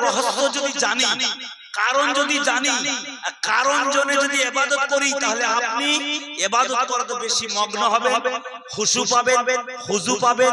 রহস্য যদি জানি, কারণ যদি জানি, কারণ জেনে যদি ইবাদত করি, তাহলে আপনি ইবাদত করাতে বেশি মগ্ন হবেন, খুশু পাবেন, হুজু পাবেন,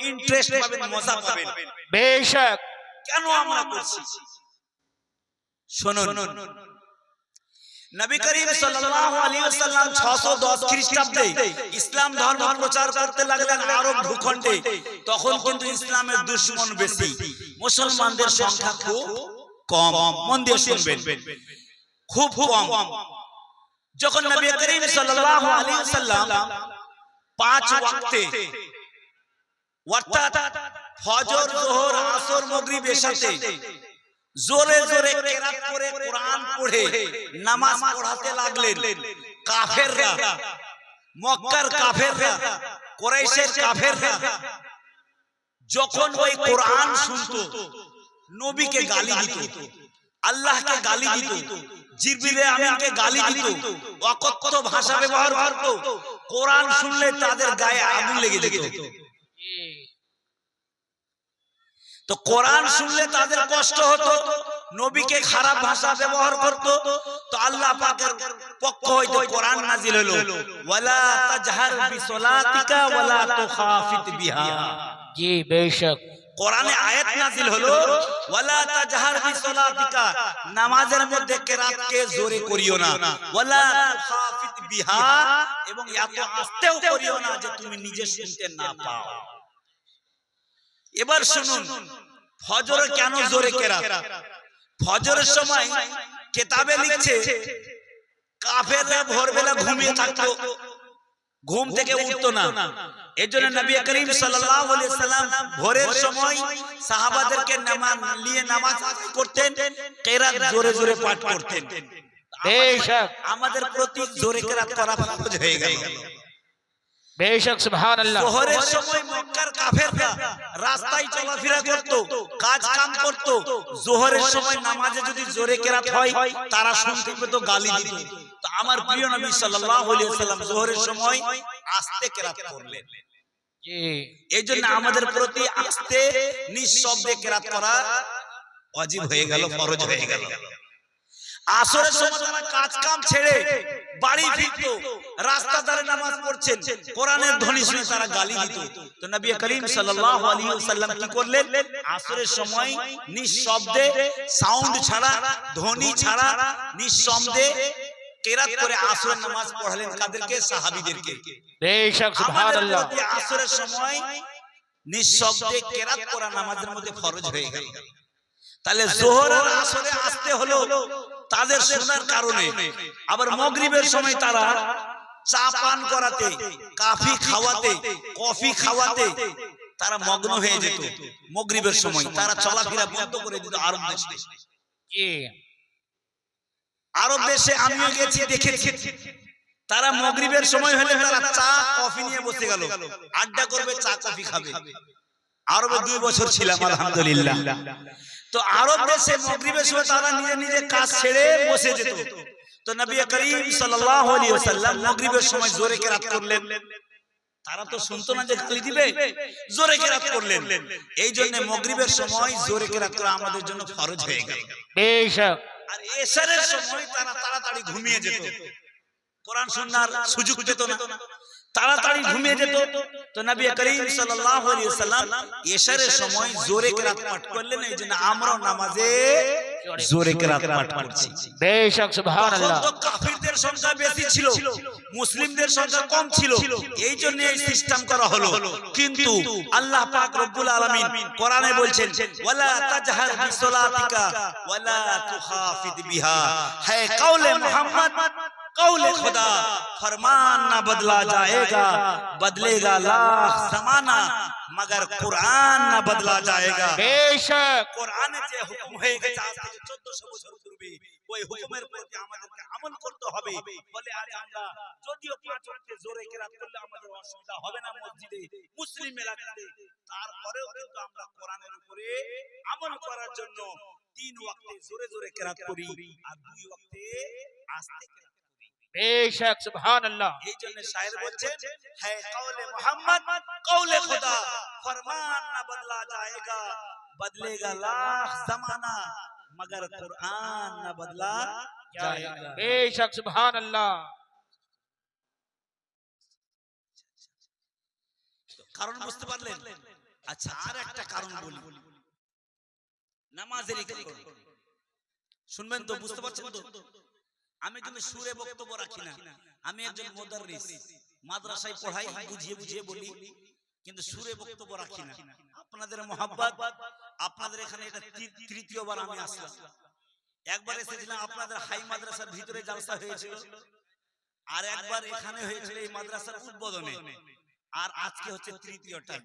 ইন্টারেস্ট পাবেন, মজা পাবেন। বেশক। কেন আমরা করছি শুনুন। নবী করিম সাল্লাল্লাহু আলাইহি ওয়াসাল্লাম 610 খ্রিস্টাব্দে ইসলাম ধর্ম প্রচার করতে লাগলেন আরব ভূখণ্ডে। তখন কিন্তু ইসলামের দুশমন বেশি, মুসলমানদের সংখ্যা খুব কম। মন দিয়ে শুনবেন, খুব কম। যখন নবী করিম সাল্লাল্লাহু আলাইহি ওয়াসাল্লাম 5 ওয়াক্তে অর্থাৎ ফজর, যোহর, আসর, মাগরিব, এশাতে জোরে জোরে কেরাত করে কোরআন পড়ে নামাজ পড়াতে লাগলেন, কাফেররা, মক্কার কাফেররা, কুরাইশের কাফেররা যখন ওই কোরআন শুনতো, নবীকে গালি দিত, আল্লাহকে গালি দিত, জিবরিল আমিনকে গালি দিত, অকথ্য ভাষা ব্যবহার করত, কোরআন শুনলে তাদের গায়ে আগুন লেগে যেত। তো কোরআন শুনলে তাদের কষ্ট হতো, নবীকে খারাপ ভাষা ব্যবহার করত। তো আল্লাহ পাকের পক্ষ হইতে কোরআন নাজিল হলো, ওয়ালা তাজহার বিসলাতিকা ওয়ালা তুখাফিত বিহা। জি বেশক। কোরআনে আয়াত নাজিল হলো, ওয়ালা তাজহার বিসলাতিকা, নামাজের মধ্যে কিরাতকে জোরে করিও না, ওয়ালা তুখাফিত বিহা, এবং এত আস্তেও করিও না যে তুমি নিজে শুনতে না পাও। এবার শুনুন, ফজরে কেন জোরে কেরাত? ফজরের সময় কিতাবে লিখছে কাফেররা ভোরবেলা ঘুমিয়ে থাকতো, ঘুম থেকে উঠতো না। এজন্য নবী করিম সাল্লাল্লাহু আলাইহি সাল্লাম ভোরের সময় সাহাবাদেরকে নামাজ করতেন, কেরাত জোরে জোরে পাঠ করতেন। বেশক আমাদের প্রতি জোরে কেরাত করা ফরজ হয়ে গেল। বেশক সুবহানাল্লাহ। যোহরের সময় মক্কার কাফেররা রাস্তায় চলাফেরা করত, কাজ কাম করত, যোহরের সময় নামাজে যদি জোরে কেরাত হয় তারা শুনতে পেত, গালি দিত। তো আমার প্রিয় নবী সাল্লাল্লাহু আলাইহি ওয়াসাল্লাম যোহরের সময় আস্তে কেরাত করলেন। জি, এইজন্য আমাদের প্রতি আস্তে নিঃশব্দে কেরাত করা ওয়াজিব হয়ে গেল, ফরজ হয়ে গেল। আসরের সময় যারা কাজ কাম ছেড়ে বাড়ি ফিরতো, রাস্তা ধারে নামাজ পড়ছেন, কোরআনের ধ্বনি শুনে তারা গালি দিত। তো নবী করিম সাল্লাল্লাহু আলাইহি ওয়াসাল্লাম কি করলেন? আসরের সময় নিঃশব্দে, সাউন্ড ছাড়া, ধ্বনি ছাড়া, নিঃশব্দে কেরাত করে আসরের নামাজ পড়ালেন। কাদেরকে? সাহাবীদেরকে। বেশক সুবহানাল্লাহ। আসরের সময় নিঃশব্দে কেরাত করা নামাজের মধ্যে ফরজ হয়ে গেল। তাহলে যোহর আর আসরে আসতে হলো তাদের শোনার কারণে। আবার মাগরিবের সময় তারা চা পান করাতে, কফি খাওয়াতে, কফি খাওয়াতে তারা মগ্ন হয়ে যেত। মাগরিবের সময় তারা চলাফেরা বন্ধ করে দিত আরব দেশে। জি, আরব দেশে আমিও গেছি, দেখেছি তারা মাগরিবের সময় হলে তারা চা কফি নিয়ে বসে গেল, আড্ডা করবে, চা কফি খাবে। আরবে 2 বছর ছিলাম আলহামদুলিল্লাহ। তো আরব দেশে মাগরিবের সময় তারা নিজে নিজে কাজ ছেড়ে বসে যেত। তো নবী করিম সাল্লাল্লাহু আলাইহি ওয়াসাল্লাম মাগরিবের সময় জোরে কেরাত করলেন। তারা তো শুনতো না যে গালি দিবে, জোরে কেরাত করলেন। এই জন্য মাগরিবের সময় জোরে কেরাত করা আমাদের জন্য ফরজ হয়ে গেল। বেশক। আর এশারের সময় তারা তাড়াতাড়ি ঘুমিয়ে যেত, কোরআন শোনার সুযোগ পেত না, তাড়াতাড়ি ঘুমিয়ে যেত। তো নবী করিম সাল্লাল্লাহু আলাইহি ওয়াসাল্লাম এশারের সময় জোরে কেরাত পাঠ করলেন। এইজন্য আমরা নামাজে জোরে কেরাত পাঠ করছি। বেশক সুবহানাল্লাহ। তো কাফিরদের সংখ্যা বেশি ছিল, মুসলিমদের সংখ্যা কম ছিল, এইজন্য এই সিস্টেম করা হলো। কিন্তু আল্লাহ পাক রব্বুল আলামিন কোরআনে বলছেন, ওয়ালা তাজহার বিসলাতিকা ওয়ালা তুখাফিত বিহা। হে কওলে মুহাম্মদ, कौले खुदा, फरमान ना बदला जाएगा, बदलेगा लाख जमाना, मगर कुरान ना बदला जाएगा। बेशक কোরআনে যে হুকুম হয়ে গেছে আজ থেকে 1400 বছর পূর্বে, ওই হুকুমের প্রতি আমাদেরকে আমল করতে হবে। বলে আজ আমরা যদিও 5 ওয়াক্তে জোরে কেরাত করলে আমাদের অসুবিধা হবে না মসজিদে, মুসলিম এলাকাতে, তারপরেও কিন্তু আমরা কোরআনের উপরে আমল করার জন্য 3 ওয়াক্তে জোরে জোরে কেরাত করি আর 2 ওয়াক্তে আস্তে কেরাত। बेशक सुबहानअल्लाह। এই জন্য শায়ের বলছেন, হে কওলে মুহাম্মদ, কওলে খুদা, ফরমান না বদলা जाएगा, बदलेगा लाख जमाना मगर कुरान न बदला जाएगा। बेशक सुभान अल्लाह। কারণ বুঝতে পারলেন? আচ্ছা আর একটা কারণ বলি, নামাজের কারণ শুনবেন তো, বুঝতে পারছেন তো? আমি কিন্তু সুরে বক্তব্য রাখি না, আমি একজন মুদাররিস, মাদ্রাসায় পড়াই, বুঝিয়ে বুঝিয়ে বলি, কিন্তু সুরে বক্তব্য রাখি না। আপনাদের মোহাব্বত, আপনাদের এখানে এটা তৃতীয়বার আমি আসলাম। একবার এসেছিলাম আপনাদের হাই মাদ্রাসার ভিতরে জালসা হয়েছিল, আর একবার এখানে হয়েছিল এই মাদ্রাসার উদ্বোধনে, আর আজকে হচ্ছে তৃতীয় টাইম।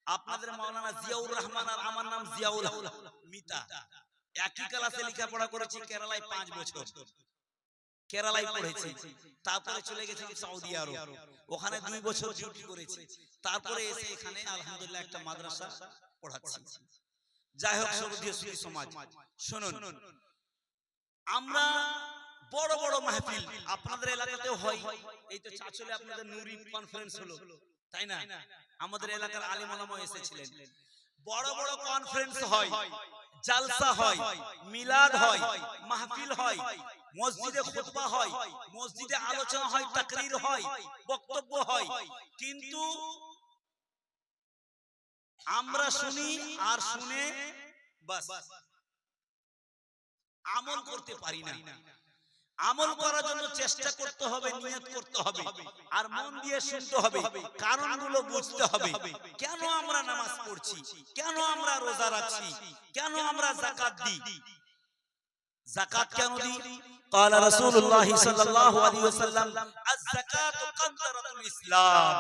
আপনাদের মাওলানা জিয়াউর রহমান আর আমার নাম জিয়াউল মিতা, একই ক্লাসে লেখাপড়া করেছি, কেরালায় 5 বছর কেরালায় পড়েছি, তারপরে চলে গেছিলাম সৌদি আরব, ওখানে 2 বছর ডিউটি করেছি, তারপরে এসে এখানে আলহামদুলিল্লাহ একটা মাদ্রাসা পড়াচ্ছি। যাই হোক সৌদি সমাজ, শুনুন, আমরা বড় বড় মাহফিল আপনাদের এলাকাতেও হয়, এই তো চাচলে আপনাদের নূরি কনফারেন্স হলো, তাই না? আমাদের এলাকার আলেম ওলামা এসেছিলেন, বড় বড় কনফারেন্স হয়, জালসা হয়, মিলাদ হয়, মাহফিল হয়, মসজিদে খুতবা হয়, মসজিদে আলোচনা হয়, তাকরীর হয়, বক্তব্য হয়, কিন্তু আমরা শুনি আর শুনে বাস, আমল করতে পারি না। আমল করার জন্য চেষ্টা করতে হবে, নিয়ত করতে হবে, আর মন দিয়ে শুনতে হবে, কারণগুলো বুঝতে হবে। কেন আমরা নামাজ পড়ছি, কেন আমরা রোজা রাখছি, কেন আমরা যাকাত দিই? যাকাত কেন দিই? قال رسول الله صلى الله عليه وسلم الزكاة قنطرة الإسلام।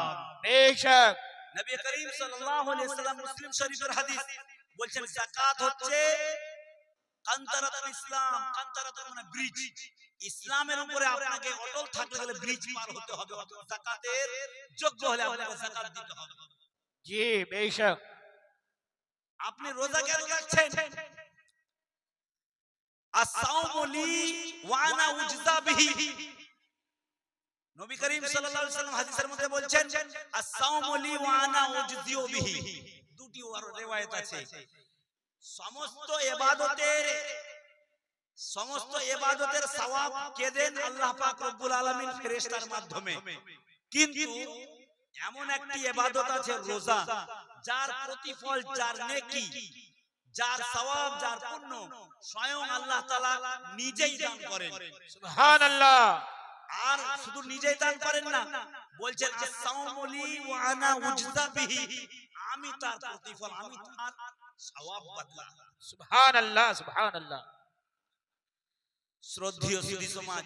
बेशक নবী করিম সাল্লাল্লাহু আলাইহি ওয়াসাল্লাম মুসলিম শরীফের হাদিস বলেন, যাকাত হচ্ছে কান্তারাতুল ইসলাম। কান্তারাতুল মানে ব্রিজ, ইসলামের উপরে আপনাকে অটল থাকতে গেলে ব্রিজ পার হতে হবে, যাকাতের যোগ্য হলে আপনাকে যাকাত দিতে হবে। जी बेशक। আপনি রোজা কেন রাখছেন? আস-সাওমু লি ওয়া আনা উজজা বিহি। নবী করিম সাল্লাল্লাহু আলাইহি ওয়াসাল্লাম হাদিসের মধ্যে বলছেন আস-সাওমু লি ওয়া আনা উজজিউ বিহি। দুটি riwayat আছে। সমস্ত ইবাদতের সওয়াব কে দেন? আল্লাহ পাক রব্বুল আলামিন ফেরেশতার মাধ্যমে। কিন্তু এমন একটি ইবাদত আছে রোজা, যার প্রতিফল, যার নেকি, যার সওয়াব, যার পুণ্য স্বয়ং আল্লাহ তাআলা নিজেই দান করেন। सुभान अल्लाह। আর শুধু নিজেই দান করেন না, বলছেন আস-সাওমু লি ওয়া আনা উজজা বিহি, আমি তার প্রতিফল, আমি তার সওয়াব বদলা। सुभान अल्लाह सुभान अल्लाह। শ্রদ্ধেয় সুধী সমাজ,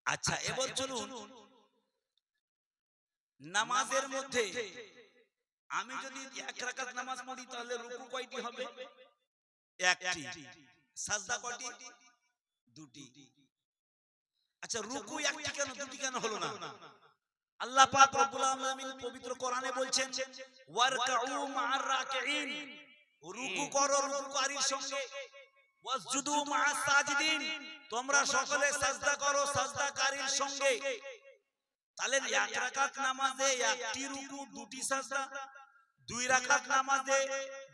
আচ্ছা এবার চলুন নামাজের মধ্যে আমি যদি 1 রাকাত নামাজ পড়ি তাহলে রুকু কয়টি হবে? একটি। সাজদা কয়টি? দুটি। আচ্ছা রুকু একটি কেন, দুটি কেন হলো না? আল্লাহ পাক রব্বুল আলামিন পবিত্র কোরআনে বলছেন ওয়ারকাউ মা'আর রাকিঈন, রুকু করো রুকুকারীর সঙ্গে, ওয়াসজুদু মা'আস সাজিদিন, তোমরা সকলে সাজদা করো সাজদাকারীর সঙ্গে। তাহলে 1 রাকাত নামাজে একটি রুকু, দুটি সাজদা, 2 রাকাত নামাজে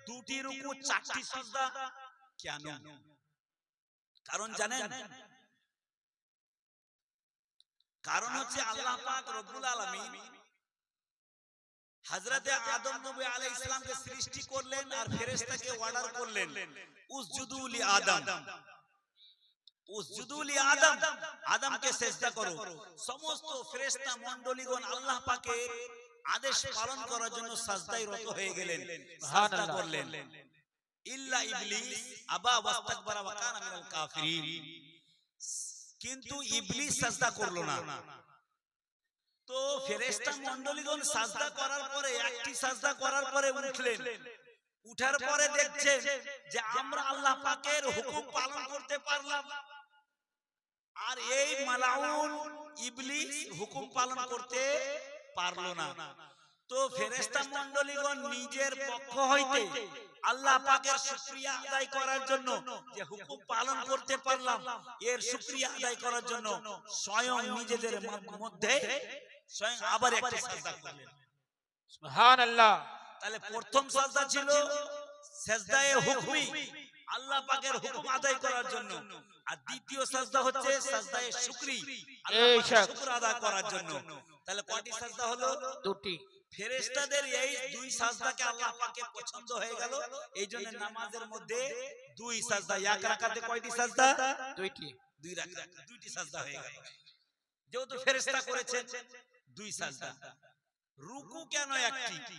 দুটি রুকু, 4টি সাজদা, কেন? কারণ জানেন? কারণ হচ্ছে আল্লাহ পাক রব্বুল আলামিন হযরতে আদম নবী আলাইহিস সালামকে সৃষ্টি করলেন আর ফেরেশতাকে অর্ডার করলেন উসজুদু লি আদম, উসজুদু লি আদম, আদমকে সিজদা করো। সমস্ত ফেরেশতা মণ্ডলীগণ আল্লাহ পাকের আদেশ পালন করার জন্য সাজদায় রত হয়ে গেলেন, সাজদা করলেন। ইল্লা ইবলিস আবা ওয়াস্তাকবারা ওয়া কানা মিনাল কাফিরিন, কিন্তু ইবলিস সাজদা করলো না। তো ফেরেশতা মণ্ডলীগণ সাজদা করার পরে, একটি সাজদা করার পরে উঠলেন, উঠার পরে দেখছেন যে আমরা আল্লাহ পাকের হুকুম পালন করতে পারলাম, আর এই মালাউন ইবলিস হুকুম পালন করতে পারলো না। তো ফেরেশতা মণ্ডলীগণ নিজের পক্ষ হইতে আল্লাহ পাকের শুকরিয়া আদায় করার জন্য, যে হুকুম পালন করতে পারলাম, এর শুকরিয়া আদায় করার জন্য স্বয়ং নিজেদের মধ্যে স্বয়ং আবার একটা সাজদা করলেন। सुभान अल्लाह। তাহলে প্রথম সাজদা ছিল সাজদায়ে হুকমি, আল্লাহ পাকের হুকুম আদায় করার জন্য, আর দ্বিতীয় সাজদা হচ্ছে সাজদায়ে শুকরি, আল্লাহ পাকের শুকর আদায় করার জন্য। তাহলে কয়টি সাজদা হলো? দুটি। ফেরেশতাদের এই দুই সাজদাকে আল্লাহ পাকের পছন্দ হয়ে গেল, এইজন্য নামাজের মধ্যে দুই সাজদা। এক রাকাতে কয়টি সাজদা? দুইটি। দুই রাকাত দুইটি সাজদা হয়ে গেল। যেহেতু ফেরেশতা করেছেন দুই সাজদা। রুকু কেন একটি?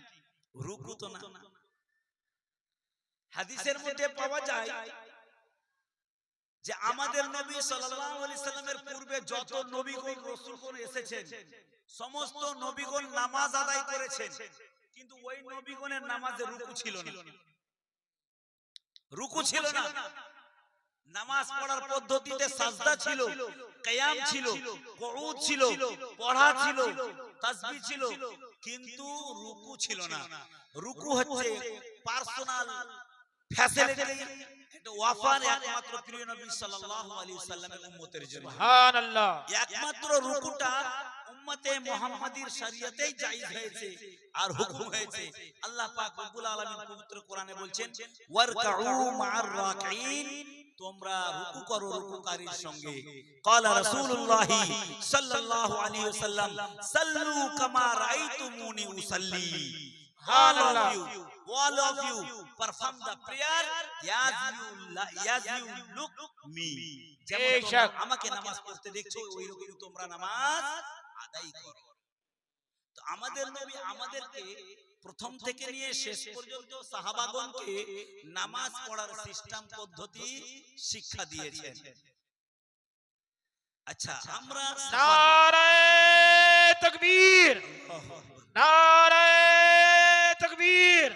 রুকু তো না। হাদিসের মধ্যে পাওয়া যায় যে আমাদের নবী সাল্লাল্লাহু আলাইহি সাল্লামের পূর্বে যত নবীগণ রাসূলগণ এসেছেন, সমস্ত নবীগণ নামাজ আদায় করেছেন, কিন্তু ওই নবীগণের নামাজে রুকু ছিল না। রুকু ছিল না। নামাজ পড়ার পদ্ধতিতে সাজদা ছিল, কিয়াম ছিল, কুউদ ছিল, পড়া ছিল, তাসবিহ ছিল, কিন্তু রুকু ছিল না। রুকু হচ্ছে পার্সোনাল ফ্যাসিলিটি, এটা ওয়াফার একমাত্র প্রিয় নবী সাল্লাল্লাহু আলাইহি ওয়াসাল্লামের উম্মতের জন্য। সুবহানাল্লাহ। একমাত্র রুকুটা উম্মতে মুহাম্মাদির শরীয়তেই জায়েজ হয়েছে আর হুকুম হয়েছে। আল্লাহ পাক রব্বুল আলামিন পবিত্র কোরআনে বলছেন, ওয়ারকাউ মা'আর রাকিঈন, তোমরা রুকু করো রুকুকারীর সঙ্গে। ক্বালা রাসূলুল্লাহি সাল্লাল্লাহু আলাইহি ওয়াসাল্লাম, সাল্লু কামা রাআইতুমুনি উসাল্লি। All of you perform the prayer as you look me. যেমন তোমরা আমাকে নামাজ পড়তে দেখছো ওইরকম তোমরা নামাজ আদায় করো। তো আমাদের নবী আমাদেরকে প্রথম থেকে নিয়ে শেষ পর্যন্ত সাহাবাগণকে নামাজ পড়ার সিস্টেম পদ্ধতি শিক্ষা দিয়েছেন। আচ্ছা, আমরা নারায়ে তাকবীর, নারায়ে তাকবীর,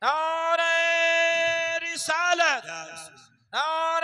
নারায়ে রিসালাত, নারায়ে